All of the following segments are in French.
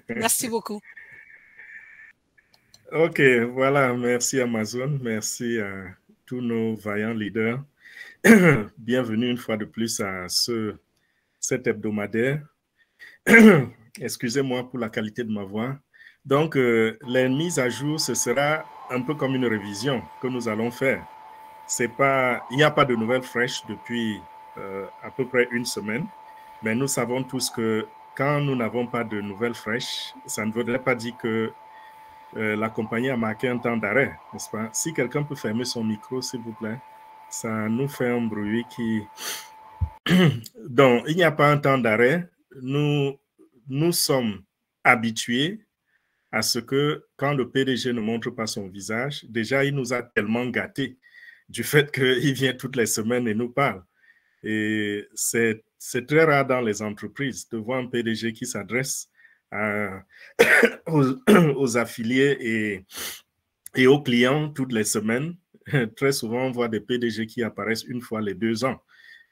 Merci beaucoup. Ok, voilà, merci Amazon, merci à tous nos vaillants leaders. Bienvenue une fois de plus à cet hebdomadaire. Excusez-moi pour la qualité de ma voix. Donc, les mises à jour, ce sera un peu comme une révision que nous allons faire. Il n'y a pas de nouvelles fraîches depuis à peu près une semaine, mais nous savons tous que quand nous n'avons pas de nouvelles fraîches, ça ne voudrait pas dire que la compagnie a marqué un temps d'arrêt, n'est-ce pas? Si quelqu'un peut fermer son micro, s'il vous plaît, ça nous fait un bruit qui... Donc, il n'y a pas un temps d'arrêt. Nous sommes habitués à ce que quand le PDG ne montre pas son visage, déjà, il nous a tellement gâtés du fait qu'il vient toutes les semaines et nous parle. Et c'est très rare dans les entreprises de voir un PDG qui s'adresse aux affiliés et aux clients toutes les semaines. Très souvent, on voit des PDG qui apparaissent une fois les 2 ans.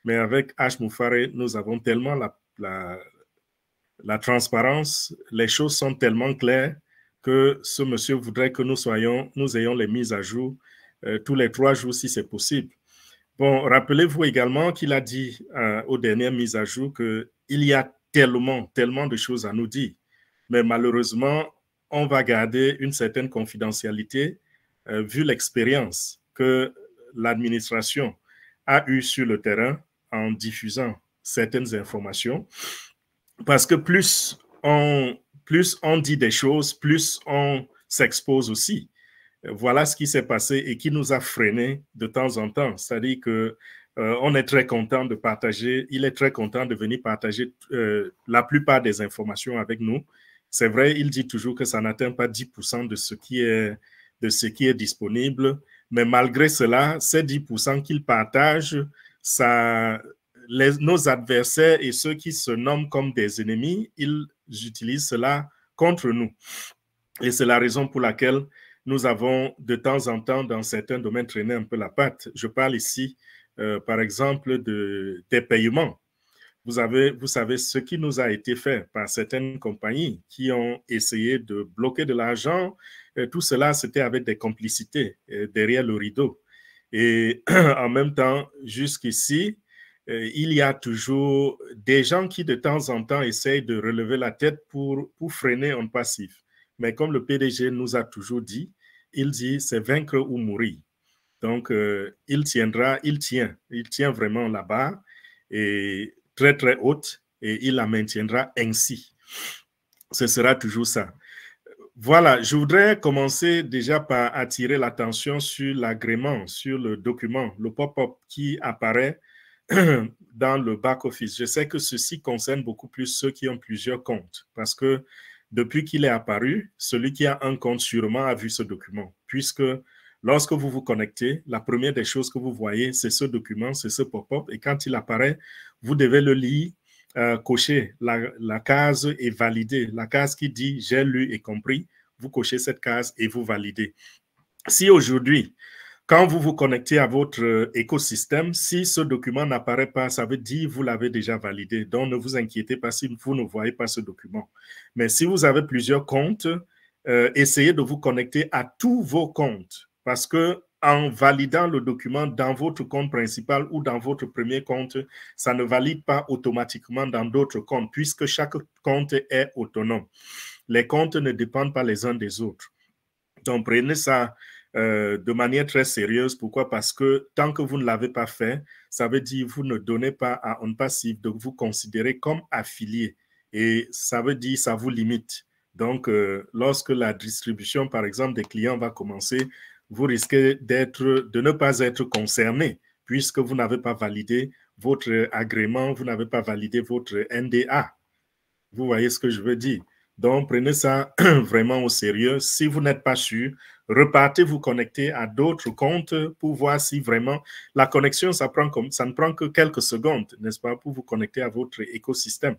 Mais avec H. Moufare, nous avons tellement la transparence, les choses sont tellement claires que ce monsieur voudrait que nous ayons les mises à jour tous les 3 jours si c'est possible. Bon, rappelez-vous également qu'il a dit aux dernières mises à jour qu'il y a tellement de choses à nous dire. Mais malheureusement, on va garder une certaine confidentialité vu l'expérience que l'administration a eue sur le terrain en diffusant certaines informations. Parce que plus on dit des choses, plus on s'expose aussi. Voilà ce qui s'est passé et qui nous a freinés de temps en temps. C'est-à-dire que on est très content de partager, il est très content de venir partager la plupart des informations avec nous. C'est vrai, il dit toujours que ça n'atteint pas 10% de ce qui est disponible, mais malgré cela, ces 10% qu'il partage, nos adversaires et ceux qui se nomment comme des ennemis, ils utilisent cela contre nous. Et c'est la raison pour laquelle nous avons de temps en temps, dans certains domaines, traîné un peu la patte. Je parle ici, par exemple, des paiements. Vous savez ce qui nous a été fait par certaines compagnies qui ont essayé de bloquer de l'argent. Tout cela, c'était avec des complicités derrière le rideau. Et en même temps, jusqu'ici, il y a toujours des gens qui, de temps en temps, essayent de relever la tête pour freiner un passif. Mais comme le PDG nous a toujours dit, il dit c'est vaincre ou mourir. Donc, il tient vraiment la barre et très, très haute et il la maintiendra ainsi. Ce sera toujours ça. Voilà, je voudrais commencer déjà par attirer l'attention sur l'agrément, sur le document, le pop-up qui apparaît dans le back-office. Je sais que ceci concerne beaucoup plus ceux qui ont plusieurs comptes parce que depuis qu'il est apparu, celui qui a un compte sûrement a vu ce document puisque lorsque vous vous connectez, la première des choses que vous voyez, c'est ce document, c'est ce pop-up et quand il apparaît, vous devez le lire, cocher la case et valider. La case qui dit « j'ai lu et compris », vous cochez cette case et vous validez. Si aujourd'hui, quand vous vous connectez à votre écosystème, si ce document n'apparaît pas, ça veut dire que vous l'avez déjà validé. Donc, ne vous inquiétez pas si vous ne voyez pas ce document. Mais si vous avez plusieurs comptes, essayez de vous connecter à tous vos comptes parce que en validant le document dans votre compte principal ou dans votre premier compte, ça ne valide pas automatiquement dans d'autres comptes puisque chaque compte est autonome. Les comptes ne dépendent pas les uns des autres. Donc, prenez ça de manière très sérieuse. Pourquoi? Parce que tant que vous ne l'avez pas fait, ça veut dire que vous ne donnez pas à un passif de vous considérer comme affilié. Et ça veut dire que ça vous limite. Donc, lorsque la distribution, par exemple, des clients va commencer, vous risquez de ne pas être concerné puisque vous n'avez pas validé votre agrément, vous n'avez pas validé votre NDA. Vous voyez ce que je veux dire? Donc, prenez ça vraiment au sérieux. Si vous n'êtes pas sûr, repartez vous connecter à d'autres comptes pour voir si vraiment la connexion, ça ne prend que quelques secondes, n'est-ce pas, pour vous connecter à votre écosystème.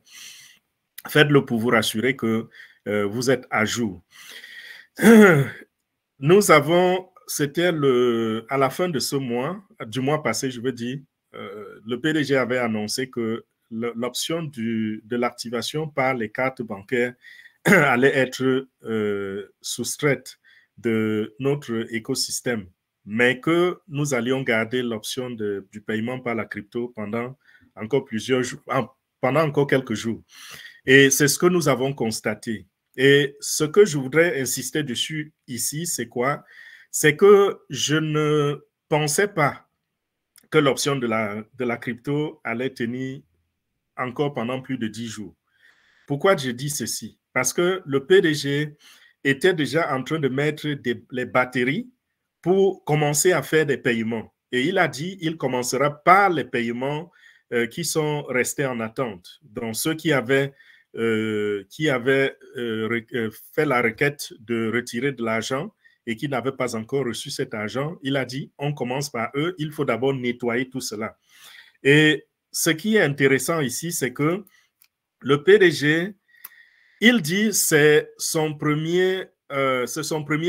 Faites-le pour vous rassurer que vous êtes à jour. Nous avons, c'était à la fin de ce mois, du mois passé, je veux dire, le PDG avait annoncé que l'option de l'activation par les cartes bancaires allait être soustraite de notre écosystème, mais que nous allions garder l'option du paiement par la crypto pendant encore plusieurs jours, pendant encore quelques jours. Et c'est ce que nous avons constaté. Et ce que je voudrais insister dessus ici, c'est quoi? C'est que je ne pensais pas que l'option de la crypto allait tenir encore pendant plus de 10 jours. Pourquoi je dis ceci? Parce que le PDG était déjà en train de mettre les batteries pour commencer à faire des paiements. Et il a dit qu'il commencera par les paiements qui sont restés en attente. Donc, ceux qui avaient fait la requête de retirer de l'argent et qui n'avaient pas encore reçu cet argent, il a dit, on commence par eux, il faut d'abord nettoyer tout cela. Et ce qui est intéressant ici, c'est que le PDG, il dit c'est son premier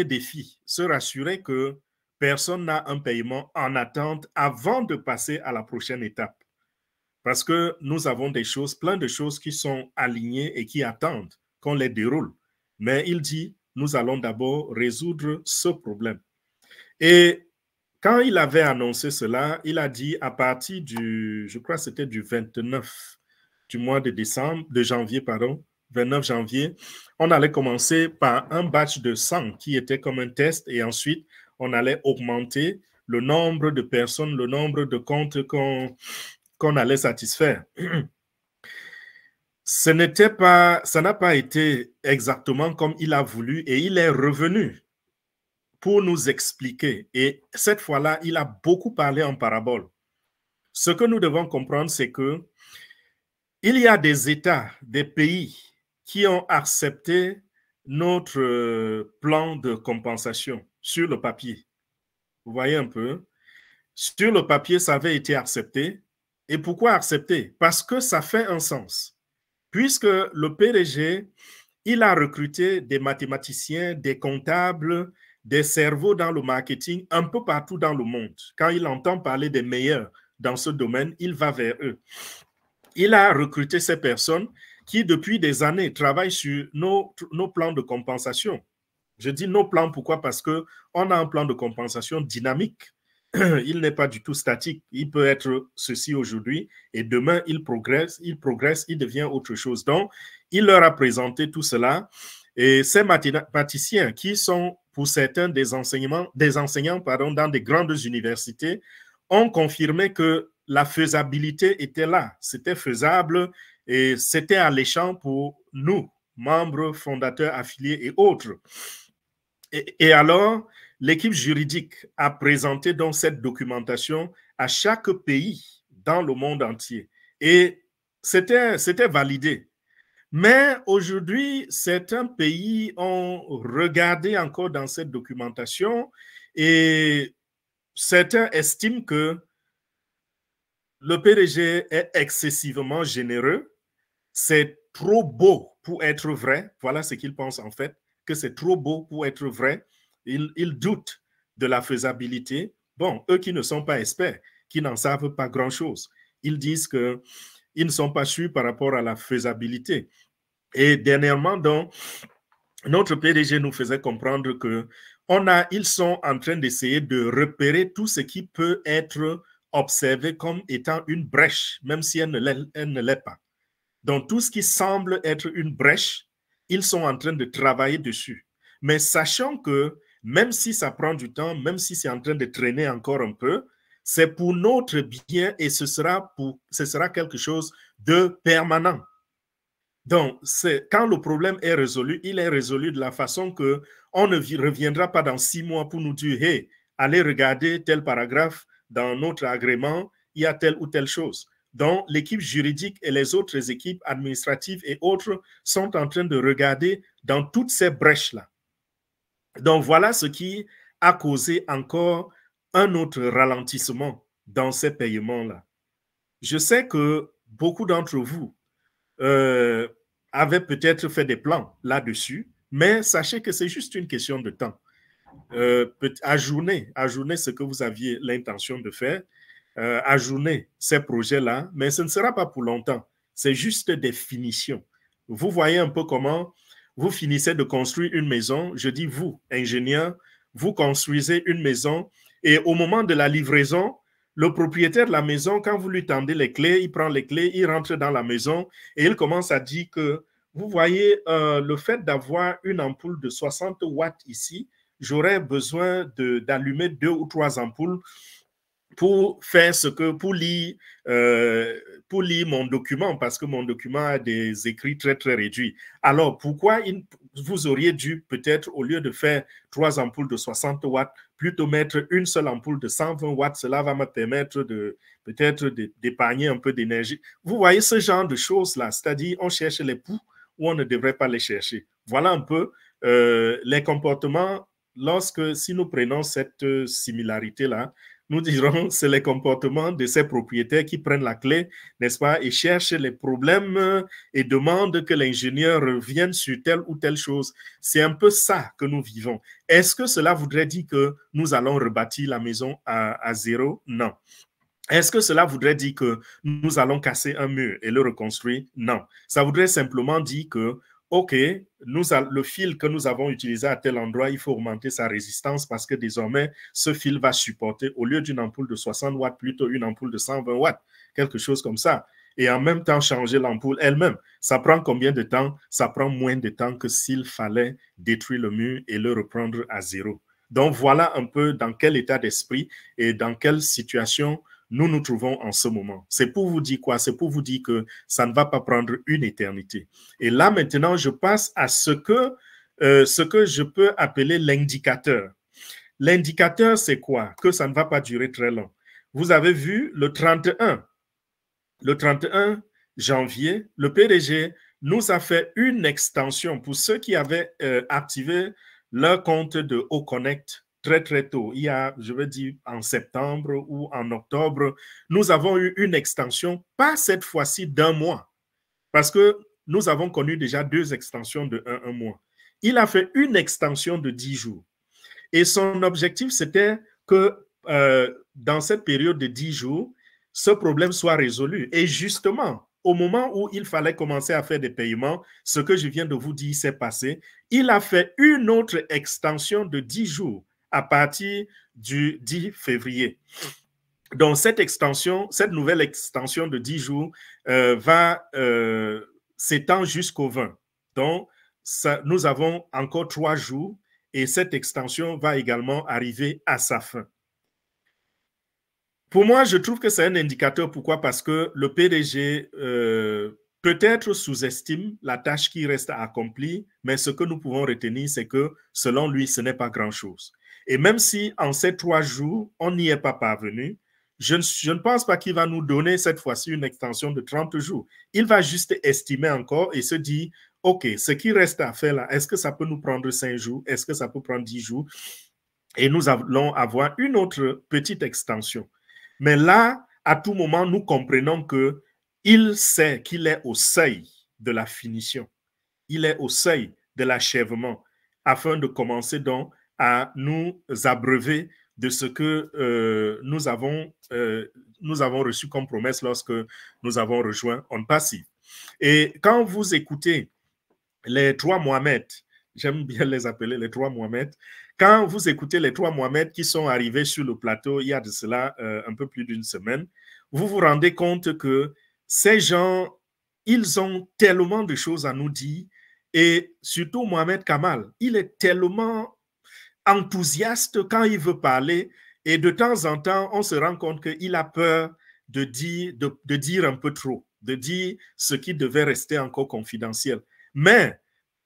défi, se rassurer que personne n'a un paiement en attente avant de passer à la prochaine étape. Parce que nous avons plein de choses qui sont alignées et qui attendent qu'on les déroule. Mais il dit, nous allons d'abord résoudre ce problème. Et quand il avait annoncé cela, il a dit à partir je crois que c'était du 29 du mois de janvier, 29 janvier, on allait commencer par un batch de 100 qui était comme un test et ensuite on allait augmenter le nombre de personnes, le nombre de comptes qu'on allait satisfaire. Ça n'a pas été exactement comme il a voulu et il est revenu pour nous expliquer. Et cette fois-là, il a beaucoup parlé en parabole. Ce que nous devons comprendre, c'est que il y a des États, des pays qui ont accepté notre plan de compensation sur le papier. Vous voyez un peu? Sur le papier, ça avait été accepté. Et pourquoi accepté? Parce que ça fait un sens. Puisque le PDG, il a recruté des mathématiciens, des comptables, des cerveaux dans le marketing un peu partout dans le monde. Quand il entend parler des meilleurs dans ce domaine, il va vers eux. Il a recruté ces personnes qui, depuis des années, travaillent sur nos plans de compensation. Je dis nos plans, pourquoi? Parce qu'on a un plan de compensation dynamique. Il n'est pas du tout statique. Il peut être ceci aujourd'hui et demain, il progresse, il devient autre chose. Donc, il leur a présenté tout cela. Et ces mathématiciens qui sont, pour certains, des enseignants dans des grandes universités, ont confirmé que la faisabilité était là. C'était faisable et c'était alléchant pour nous, membres, fondateurs, affiliés et autres. Et alors, l'équipe juridique a présenté donc cette documentation à chaque pays dans le monde entier. Et c'était validé. Mais aujourd'hui, certains pays ont regardé encore dans cette documentation et certains estiment que le PDG est excessivement généreux. C'est trop beau pour être vrai. Voilà ce qu'ils pensent en fait, que c'est trop beau pour être vrai. Ils doutent de la faisabilité. Bon, eux qui ne sont pas experts, qui n'en savent pas grand-chose, ils disent qu'ils ne sont pas sûrs par rapport à la faisabilité. Et dernièrement, donc, notre PDG nous faisait comprendre que ils sont en train d'essayer de repérer tout ce qui peut être observé comme étant une brèche, même si elle ne l'est pas. Donc, tout ce qui semble être une brèche, ils sont en train de travailler dessus. Mais sachant que même si ça prend du temps, même si c'est en train de traîner encore un peu, c'est pour notre bien et ce sera quelque chose de permanent. Donc, quand le problème est résolu, il est résolu de la façon que on ne reviendra pas dans 6 mois pour nous dire, hey, allez regarder tel paragraphe dans notre agrément, il y a telle ou telle chose. Donc, l'équipe juridique et les autres équipes administratives et autres sont en train de regarder dans toutes ces brèches-là. Donc, voilà ce qui a causé encore un autre ralentissement dans ces paiements-là. Je sais que beaucoup d'entre vous avaient peut-être fait des plans là-dessus, mais sachez que c'est juste une question de temps. Ajourner ce que vous aviez l'intention de faire, ajourner ces projets-là, mais ce ne sera pas pour longtemps. C'est juste des finitions. Vous voyez un peu comment vous finissez de construire une maison, je dis vous, ingénieur, vous construisez une maison et au moment de la livraison, le propriétaire de la maison, quand vous lui tendez les clés, il prend les clés, il rentre dans la maison et il commence à dire que, vous voyez, le fait d'avoir une ampoule de 60 watts ici, j'aurais besoin d'allumer 2 ou 3 ampoules pour faire ce que, pour lire mon document, parce que mon document a des écrits très, très réduits. Alors, pourquoi vous auriez dû peut-être, au lieu de faire 3 ampoules de 60 watts, plutôt mettre une seule ampoule de 120 watts, cela va me permettre peut-être d'épargner un peu d'énergie. Vous voyez ce genre de choses-là, c'est-à-dire on cherche les poux où on ne devrait pas les chercher. Voilà un peu les comportements si nous prenons cette similarité-là, nous dirons c'est les comportements de ces propriétaires qui prennent la clé, n'est-ce pas, et cherchent les problèmes et demandent que l'ingénieur revienne sur telle ou telle chose. C'est un peu ça que nous vivons. Est-ce que cela voudrait dire que nous allons rebâtir la maison à zéro? Non. Est-ce que cela voudrait dire que nous allons casser un mur et le reconstruire? Non. Ça voudrait simplement dire que OK, le fil que nous avons utilisé à tel endroit, il faut augmenter sa résistance parce que désormais, ce fil va supporter, au lieu d'une ampoule de 60 watts, plutôt une ampoule de 120 watts, quelque chose comme ça. Et en même temps, changer l'ampoule elle-même. Ça prend combien de temps? Ça prend moins de temps que s'il fallait détruire le mur et le reprendre à zéro. Donc, voilà un peu dans quel état d'esprit et dans quelle situation nous nous trouvons en ce moment. C'est pour vous dire quoi? C'est pour vous dire que ça ne va pas prendre une éternité. Et là, maintenant, je passe à ce que je peux appeler l'indicateur. L'indicateur, c'est quoi? Que ça ne va pas durer très long. Vous avez vu le 31 janvier, le PDG nous a fait une extension pour ceux qui avaient activé leur compte de OConnect très, très tôt. Il y a, je veux dire, en septembre ou en octobre, nous avons eu une extension, pas cette fois-ci d'1 mois, parce que nous avons connu déjà 2 extensions de 1 mois. Il a fait une extension de 10 jours. Et son objectif, c'était que dans cette période de 10 jours, ce problème soit résolu. Et justement, au moment où il fallait commencer à faire des paiements, ce que je viens de vous dire s'est passé. Il a fait une autre extension de 10 jours à partir du 10 février. Donc, cette nouvelle extension de 10 jours va s'étendre jusqu'au 20. Donc, nous avons encore 3 jours et cette extension va également arriver à sa fin. Pour moi, je trouve que c'est un indicateur. Pourquoi? Parce que le PDG peut-être sous-estime la tâche qui reste à accomplir, mais ce que nous pouvons retenir, c'est que selon lui, ce n'est pas grand-chose. Et même si en ces 3 jours, on n'y est pas parvenu, je ne pense pas qu'il va nous donner cette fois-ci une extension de 30 jours. Il va juste estimer encore et se dire, OK, ce qui reste à faire là, est-ce que ça peut nous prendre 5 jours? Est-ce que ça peut prendre 10 jours? Et nous allons avoir une autre petite extension. Mais là, à tout moment, nous comprenons qu'il sait qu'il est au seuil de la finition. Il est au seuil de l'achèvement afin de commencer donc à nous abreuver de ce que nous avons reçu comme promesse lorsque nous avons rejoint OnPassive. Et quand vous écoutez les 3 Mohamed, j'aime bien les appeler les 3 Mohamed, quand vous écoutez les 3 Mohamed qui sont arrivés sur le plateau il y a de cela un peu plus d'1 semaine, vous vous rendez compte que ces gens, ils ont tellement de choses à nous dire et surtout Mohamed Kamal, il est tellement enthousiaste quand il veut parler et de temps en temps, on se rend compte qu'il a peur de dire un peu trop, de dire ce qui devait rester encore confidentiel. Mais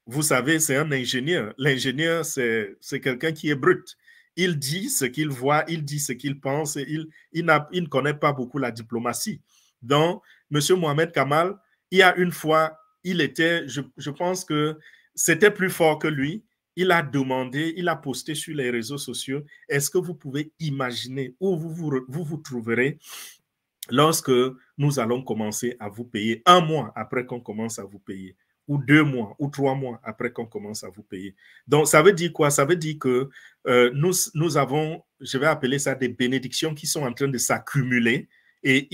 vous savez, c'est un ingénieur. L'ingénieur, c'est quelqu'un qui est brut. Il dit ce qu'il voit, il dit ce qu'il pense, et il ne connaît pas beaucoup la diplomatie. Donc, M. Mohamed Kamal, il y a une fois, je pense que c'était plus fort que lui. Il a demandé, il a posté sur les réseaux sociaux, est-ce que vous pouvez imaginer où vous trouverez lorsque nous allons commencer à vous payer 1 mois après qu'on commence à vous payer, ou 2 mois, ou 3 mois après qu'on commence à vous payer. Donc, ça veut dire quoi? Ça veut dire que nous avons, je vais appeler ça des bénédictions qui sont en train de s'accumuler et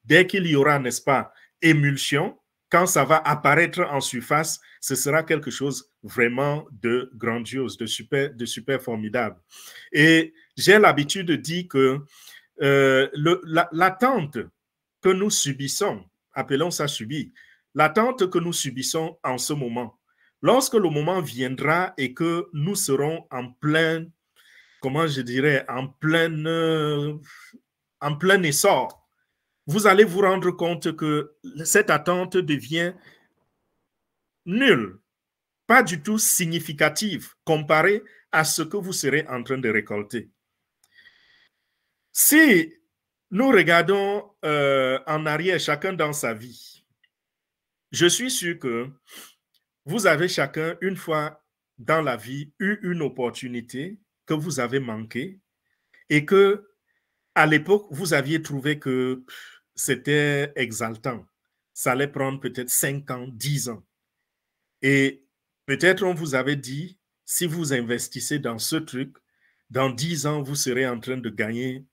dès qu'il y aura, n'est-ce pas, émulsion, quand ça va apparaître en surface, ce sera quelque chose vraiment de grandiose, de super formidable. Et j'ai l'habitude de dire que l'attente que nous subissons, appelons ça subir, l'attente que nous subissons en ce moment, lorsque le moment viendra et que nous serons en plein, comment je dirais, en plein essor, vous allez vous rendre compte que cette attente devient nulle, pas du tout significative comparée à ce que vous serez en train de récolter. Si nous regardons en arrière, chacun dans sa vie, je suis sûr que vous avez chacun, une fois dans la vie, eu une opportunité que vous avez manquée et que, à l'époque, vous aviez trouvé que c'était exaltant. Ça allait prendre peut-être 5 ans, 10 ans. Et peut-être on vous avait dit, si vous investissez dans ce truc, dans 10 ans, vous serez en train de gagner,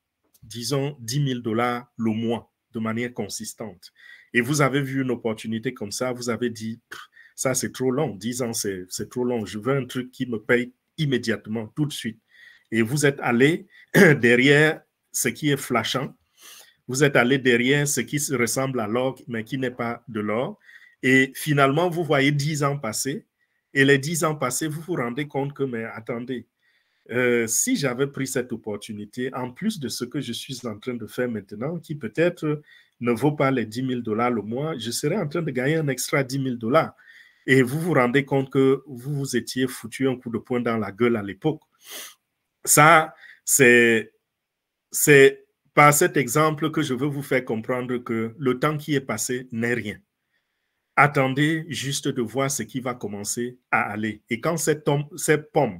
disons, 10 000 $ le mois de manière consistante. Et vous avez vu une opportunité comme ça, vous avez dit, ça c'est trop long, 10 ans c'est trop long, je veux un truc qui me paye immédiatement, tout de suite. Et vous êtes allé derrière ce qui est flashant, vous êtes allé derrière ce qui ressemble à l'or, mais qui n'est pas de l'or. Et finalement, vous voyez 10 ans passer. Et les 10 ans passés, vous vous rendez compte que, mais attendez, si j'avais pris cette opportunité, en plus de ce que je suis en train de faire maintenant, qui peut-être ne vaut pas les 10 000 $ le mois, je serais en train de gagner un extra 10 000 $. Et vous vous rendez compte que vous vous étiez foutu un coup de poing dans la gueule à l'époque. Ça, c'est par cet exemple que je veux vous faire comprendre que le temps qui est passé n'est rien. Attendez juste de voir ce qui va commencer à aller. Et quand ces pommes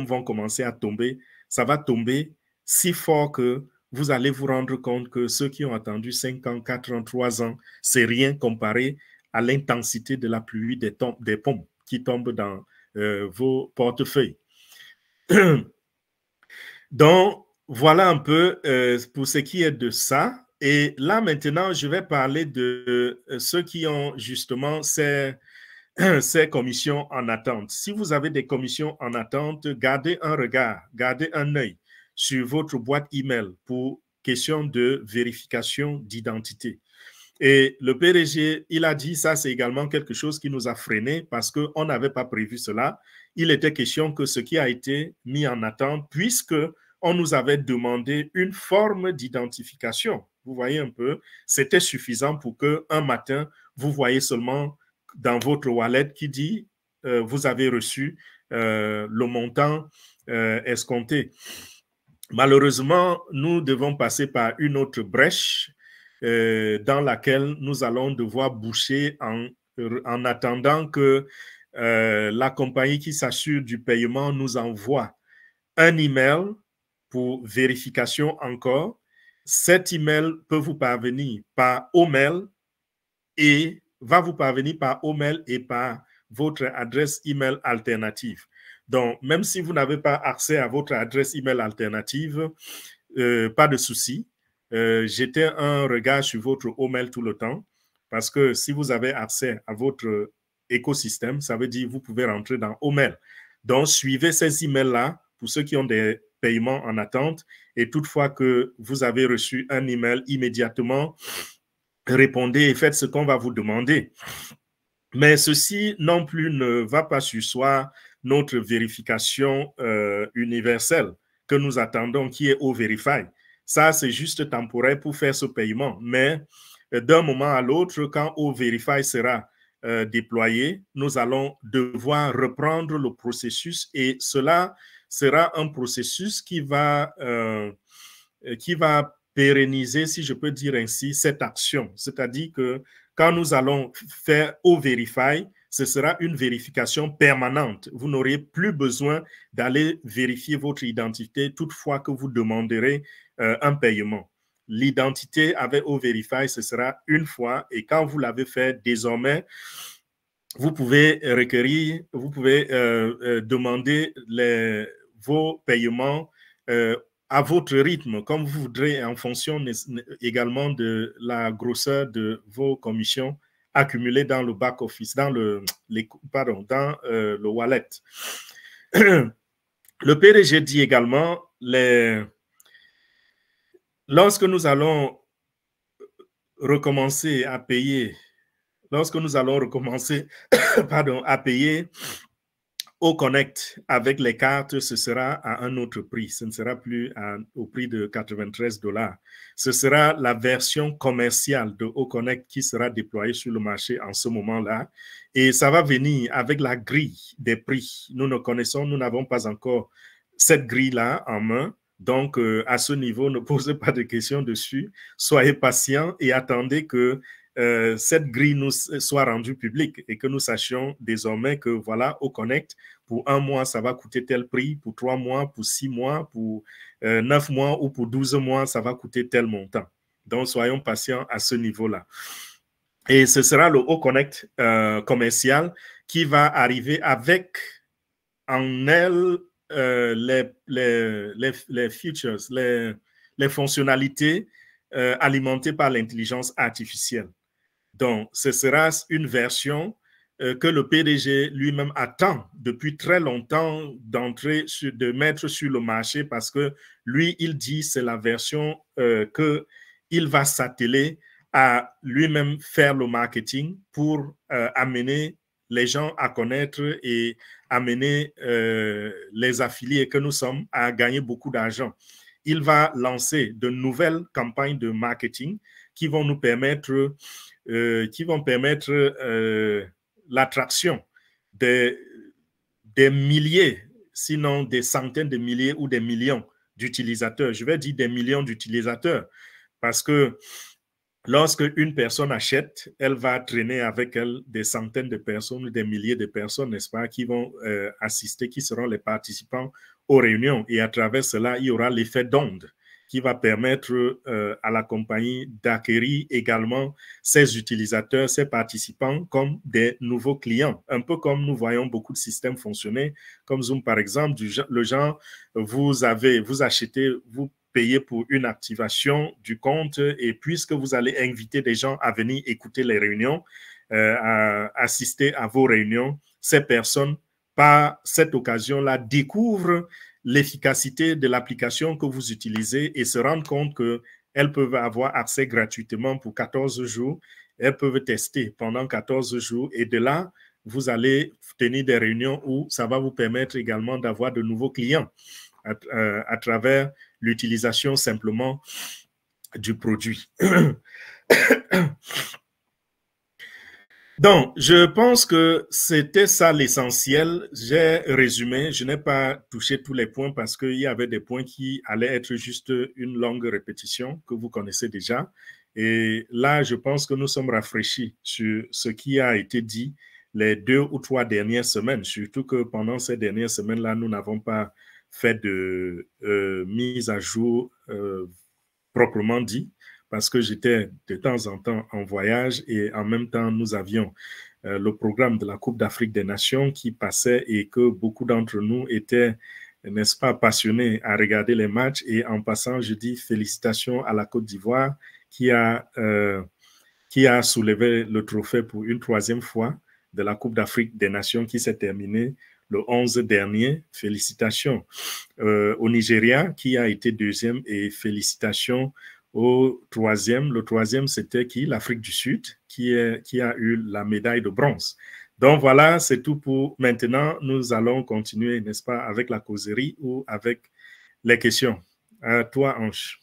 vont commencer à tomber, ça va tomber si fort que vous allez vous rendre compte que ceux qui ont attendu 5 ans, 4 ans, 3 ans, c'est rien comparé à l'intensité de la pluie des pommes qui tombent dans vos portefeuilles. Donc, voilà un peu pour ce qui est de ça. Et là, maintenant, je vais parler de ceux qui ont justement ces commissions en attente. Si vous avez des commissions en attente, gardez un regard, gardez un œil sur votre boîte email pour question de vérification d'identité. Et le PDG, il a dit ça, c'est également quelque chose qui nous a freinés parce qu'on n'avait pas prévu cela. Il était question que ce qui a été mis en attente, puisque on nous avait demandé une forme d'identification. Vous voyez un peu, c'était suffisant pour qu'un matin, vous voyez seulement dans votre wallet qui dit vous avez reçu le montant escompté. Malheureusement, nous devons passer par une autre brèche dans laquelle nous allons devoir boucher en attendant que la compagnie qui s'assure du paiement nous envoie un email pour vérification encore. Cet email peut vous parvenir par OMail et va vous parvenir par OMail et par votre adresse email alternative. Donc, même si vous n'avez pas accès à votre adresse email alternative, pas de souci. Jetez un regard sur votre OMail tout le temps parce que si vous avez accès à votre écosystème, ça veut dire que vous pouvez rentrer dans OMail. Donc, suivez ces emails-là pour ceux qui ont des paiements en attente et toutefois que vous avez reçu un email immédiatement, répondez et faites ce qu'on va vous demander. Mais ceci non plus ne va pas surseoir notre vérification universelle que nous attendons, qui est O-Verify. Ça, c'est juste temporaire pour faire ce paiement. Mais d'un moment à l'autre, quand O-Verify sera déployé, nous allons devoir reprendre le processus et cela sera un processus qui va pérenniser, si je peux dire ainsi, cette action. C'est-à-dire que quand nous allons faire O-Verify, ce sera une vérification permanente. Vous n'aurez plus besoin d'aller vérifier votre identité toutefois que vous demanderez un paiement. L'identité avec O-Verify, ce sera une fois et quand vous l'avez fait, désormais, vous pouvez requérir, vous pouvez demander vos paiements à votre rythme, comme vous voudrez, en fonction également de la grosseur de vos commissions accumulés dans le back-office, dans le wallet. Le PDG dit également, lorsque nous allons recommencer à payer, à payer au Connect avec les cartes, ce sera à un autre prix. Ce ne sera plus au prix de 93 $. Ce sera la version commerciale de Oconnect qui sera déployée sur le marché en ce moment-là. Et ça va venir avec la grille des prix. Nous n'avons pas encore cette grille-là en main. Donc, à ce niveau, ne posez pas de questions dessus. Soyez patients et attendez que cette grille nous soit rendue publique et que nous sachions désormais que voilà, au Connect, pour 1 mois, ça va coûter tel prix, pour 3 mois, pour 6 mois, pour 9 mois ou pour 12 mois, ça va coûter tel montant. Donc, soyons patients à ce niveau-là. Et ce sera le Au Connect commercial qui va arriver avec en elle les features, les fonctionnalités alimentées par l'intelligence artificielle. Donc, ce sera une version que le PDG lui-même attend depuis très longtemps de mettre sur le marché parce que lui, il dit c'est la version qu'il va s'atteler à lui-même faire le marketing pour amener les gens à connaître et amener les affiliés que nous sommes à gagner beaucoup d'argent. Il va lancer de nouvelles campagnes de marketing qui vont nous permettre l'attraction des milliers, sinon des centaines de milliers ou des millions d'utilisateurs. Je vais dire des millions d'utilisateurs parce que lorsque une personne achète, elle va traîner avec elle des centaines de personnes, des milliers de personnes, n'est-ce pas, qui vont assister, qui seront les participants aux réunions. Et à travers cela, il y aura l'effet d'onde qui va permettre à la compagnie d'acquérir également ses utilisateurs, ses participants comme des nouveaux clients. Un peu comme nous voyons beaucoup de systèmes fonctionner, comme Zoom par exemple, le genre, vous achetez, vous payez pour une activation du compte et puisque vous allez inviter des gens à venir écouter les réunions, à assister à vos réunions, ces personnes, par cette occasion-là, découvrent l'efficacité de l'application que vous utilisez et se rendent compte qu'elles peuvent avoir accès gratuitement pour 14 jours. Elles peuvent tester pendant 14 jours et de là, vous allez tenir des réunions où ça va vous permettre également d'avoir de nouveaux clients à travers l'utilisation simplement du produit. Donc, je pense que c'était ça l'essentiel. J'ai résumé, je n'ai pas touché tous les points parce qu'il y avait des points qui allaient être juste une longue répétition que vous connaissez déjà. Et là, je pense que nous sommes rafraîchis sur ce qui a été dit les 2 ou 3 dernières semaines, surtout que pendant ces dernières semaines-là, nous n'avons pas fait de mise à jour proprement dit, parce que j'étais de temps en temps en voyage et en même temps, nous avions le programme de la Coupe d'Afrique des Nations qui passait et que beaucoup d'entre nous étaient, n'est-ce pas, passionnés à regarder les matchs. Et en passant, je dis félicitations à la Côte d'Ivoire qui a soulevé le trophée pour une 3e fois de la Coupe d'Afrique des Nations qui s'est terminée le 11 dernier. Félicitations au Nigeria qui a été 2e et félicitations au 3e. Le 3e, c'était qui? L'Afrique du Sud qui a eu la médaille de bronze. Donc voilà, c'est tout pour maintenant. Nous allons continuer, n'est-ce pas, avec la causerie ou avec les questions. À toi, Ange.